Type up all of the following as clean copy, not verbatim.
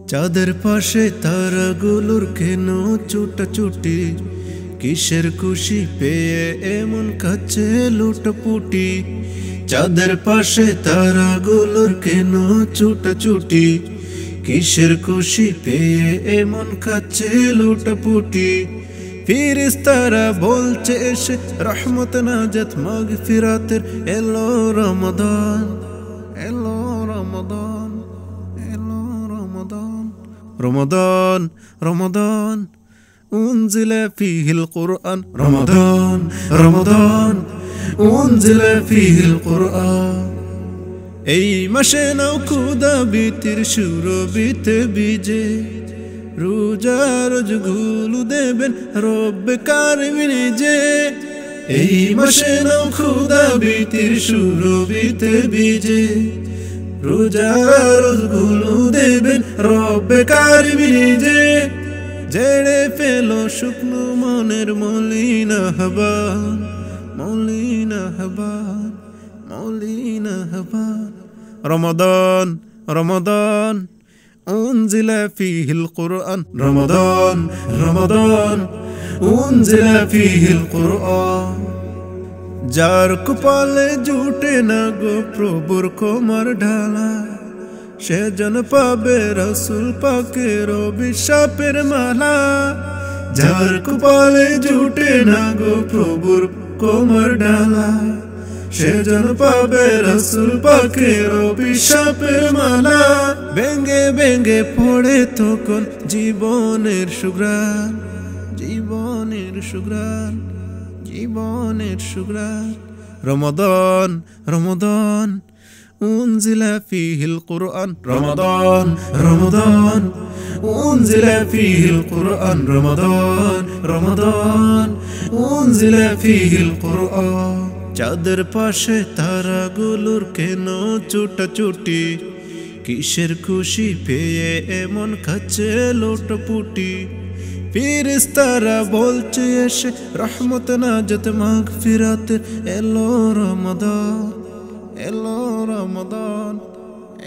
চাঁদের পাশে তারাগুলোর কেন ছুটাছুটি, কিসের খুশি পেয়ে এমন কাছে লুটোপুটি। চাঁদের পাশে তারাগুলোর কেন ছুটাছুটি, কিসের খুশি পেয়ে এমন কাছে লুটোপুটি। ফেরেশতারা বলছে এসে রহমত নাজাত মাগফিরাতের এলো রমাদান, এলো রমাদান, এলো রমাদান। রমাদান রমাদান উনজিলা ফীহিল কুরআন, রমাদান রমাদান উনজিলা ফীহিল কুরআন। এই মাসে নাও খুদা বিতির সুরবিতে বিজে, রোজা রোজগুলো দেবেন রব্বে কারিম নিজে। এই মাসে নাও খুদা বিতির সুরবিতে বিজে, রোজা রোজগুলো দেবেন রব্বে কারিম নিজে। জেড়ে ফেলো শুকনো মনের মলিনা হাবান, মলিনা হাবান, মলিনা হাবান। রমাদান রমাদান উনজিলা ফীহিল কুরআন, রমাদান রমাদান উনজিলা ফীহিল কুরআন। যার কপালে জুটে না গো প্রভুর ক্ষমার ঢালা, সে যেন পাবে রাসূল পাকের অভিশাপের মালা। যার কপালে জুটে না গো প্রভুর ক্ষমার ঢালা, সে যেন পাবে রাসূল পাকের অভিশাপের মালা। ভেঙ্গে ভেঙ্গে পড়ে তখন জীবনের সুগ্রাণ, জীবনের সুগ্রাণ, জীবনের সুগ্রাণ। রমাদান রমাদান উনজিলা ফীহিল কুরআন, রমাদান রমাদান উনজিলা ফীহিল কুরআন, রমাদান রমাদান উনজিলা ফীহিল কুরআন। চাঁদের পাশে তারাগুলোর কেন ছুটাছুটি, কিসের খুশি পেয়ে এমন কাছে লুটোপুটি। ফেরেশতারা বলছে এসে রহমত নাজাত মাগফিরাতের এলো রমাদান, এলো রমাদান,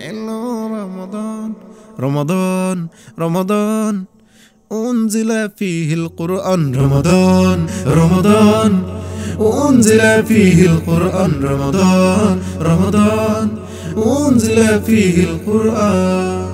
এলো রমাদান। রমাদান রমাদান উনজিলা ফীহিল কুরআন, রমাদান রমাদান উনজিলা ফীহিল কুরআন, রমাদান রমাদান উনজিলা ফীহিল কুরআন।